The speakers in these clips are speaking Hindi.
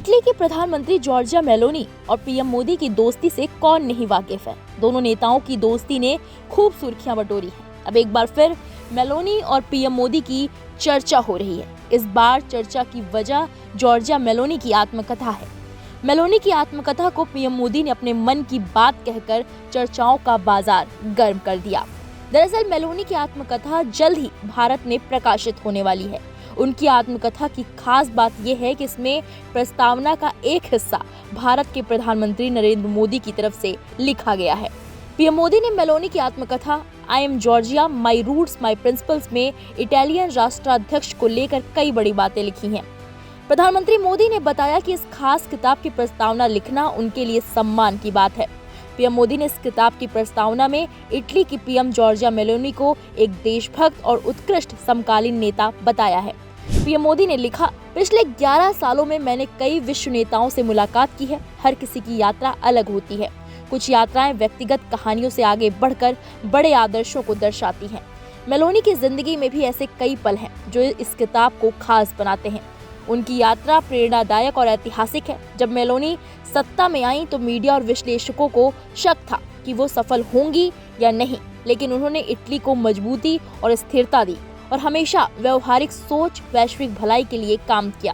इटली के प्रधानमंत्री जॉर्जिया मेलोनी और पीएम मोदी की दोस्ती से कौन नहीं वाकिफ है। दोनों नेताओं की दोस्ती ने खूब सुर्खियां बटोरी हैं। अब एक बार फिर मेलोनी और पीएम मोदी की चर्चा हो रही है। इस बार चर्चा की वजह जॉर्जिया मेलोनी की आत्मकथा है। मेलोनी की आत्मकथा को पीएम मोदी ने अपने मन की बात कहकर चर्चाओं का बाजार गर्म कर दिया। दरअसल मेलोनी की आत्मकथा जल्द ही भारत में प्रकाशित होने वाली है। उनकी आत्मकथा की खास बात यह है कि इसमें प्रस्तावना का एक हिस्सा भारत के प्रधानमंत्री नरेंद्र मोदी की तरफ से लिखा गया है। पीएम मोदी ने मेलोनी की आत्मकथा I am Giorgia my roots my principles में इटालियन राष्ट्राध्यक्ष को लेकर कई बड़ी बातें लिखी हैं। प्रधानमंत्री मोदी ने बताया कि इस खास किताब की प्रस्तावना लिखना उनके लिए सम्मान की बात है। पीएम मोदी ने इस किताब की प्रस्तावना में इटली की पीएम जॉर्जिया मेलोनी को एक देशभक्त और उत्कृष्ट समकालीन नेता बताया है। पीएम मोदी ने लिखा, पिछले 11 सालों में मैंने कई विश्व नेताओं से मुलाकात की है। हर किसी की यात्रा अलग होती है। कुछ यात्राएं व्यक्तिगत कहानियों से आगे बढ़कर बड़े आदर्शों को दर्शाती हैं। मेलोनी की जिंदगी में भी ऐसे कई पल हैं जो इस किताब को खास बनाते हैं। उनकी यात्रा प्रेरणादायक और ऐतिहासिक है। जब मेलोनी सत्ता में आई तो मीडिया और विश्लेषकों को शक था कि वो सफल होंगी या नहीं, लेकिन उन्होंने इटली को मजबूती और स्थिरता दी और हमेशा व्यवहारिक सोच, वैश्विक भलाई के लिए काम किया।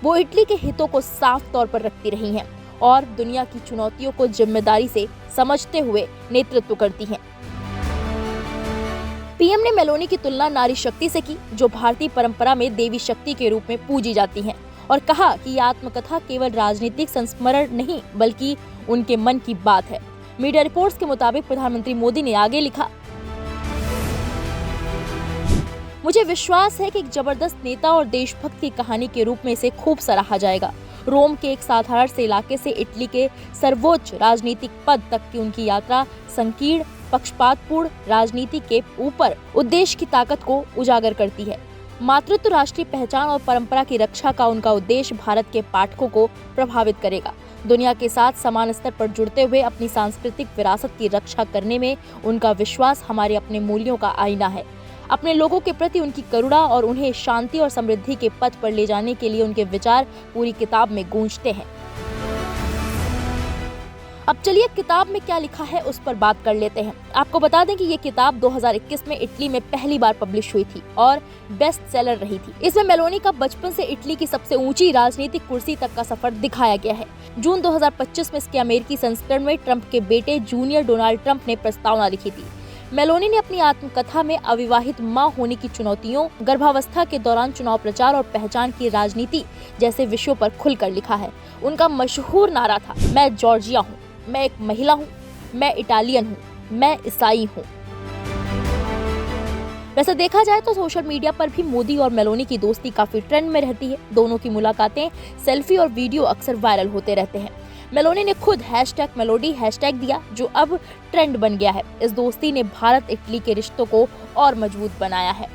वो इटली के हितों को साफ तौर पर रखती रही हैं और दुनिया की चुनौतियों को जिम्मेदारी से समझते हुए नेतृत्व करती हैं। पीएम ने मेलोनी की तुलना नारी शक्ति से की, जो भारतीय परंपरा में देवी शक्ति के रूप में पूजी जाती हैं, और कहा कि यह आत्मकथा केवल राजनीतिक संस्मरण नहीं बल्कि उनके मन की बात है। मीडिया रिपोर्ट्स के मुताबिक प्रधानमंत्री मोदी ने आगे लिखा, मुझे विश्वास है कि एक जबरदस्त नेता और देशभक्त की कहानी के रूप में इसे खूब सराहा जाएगा। रोम के एक साधारण से इलाके से इटली के सर्वोच्च राजनीतिक पद तक की उनकी यात्रा संकीर्ण पक्षपातपूर्ण राजनीति के ऊपर उद्देश्य की ताकत को उजागर करती है। मातृत्व, राष्ट्रीय पहचान और परंपरा की रक्षा का उनका उद्देश्य भारत के पाठकों को प्रभावित करेगा। दुनिया के साथ समान स्तर पर जुड़ते हुए अपनी सांस्कृतिक विरासत की रक्षा करने में उनका विश्वास हमारे अपने मूल्यों का आईना है। अपने लोगों के प्रति उनकी करुणा और उन्हें शांति और समृद्धि के पथ पर ले जाने के लिए उनके विचार पूरी किताब में गूंजते हैं। अब चलिए किताब में क्या लिखा है उस पर बात कर लेते हैं। आपको बता दें कि ये किताब 2021 में इटली में पहली बार पब्लिश हुई थी और बेस्ट सेलर रही थी। इसमें मेलोनी का बचपन से इटली की सबसे ऊंची राजनीतिक कुर्सी तक का सफर दिखाया गया है। जून 2025 में इसके अमेरिकी संस्करण में ट्रंप के बेटे जूनियर डोनाल्ड ट्रंप ने प्रस्तावना लिखी थी। मेलोनी ने अपनी आत्मकथा में अविवाहित मां होने की चुनौतियों, गर्भावस्था के दौरान चुनाव प्रचार और पहचान की राजनीति जैसे विषयों पर खुलकर लिखा है। उनका मशहूर नारा था, मैं जॉर्जिया हूँ, मैं एक महिला हूँ, मैं इटालियन हूँ, मैं ईसाई हूँ। वैसे देखा जाए तो सोशल मीडिया पर भी मोदी और मेलोनी की दोस्ती काफी ट्रेंड में रहती है। दोनों की मुलाकातें, सेल्फी और वीडियो अक्सर वायरल होते रहते हैं। मेलोनी ने खुद #मेलोडी हैशटैग दिया, जो अब ट्रेंड बन गया है। इस दोस्ती ने भारत इटली के रिश्तों को और मजबूत बनाया है।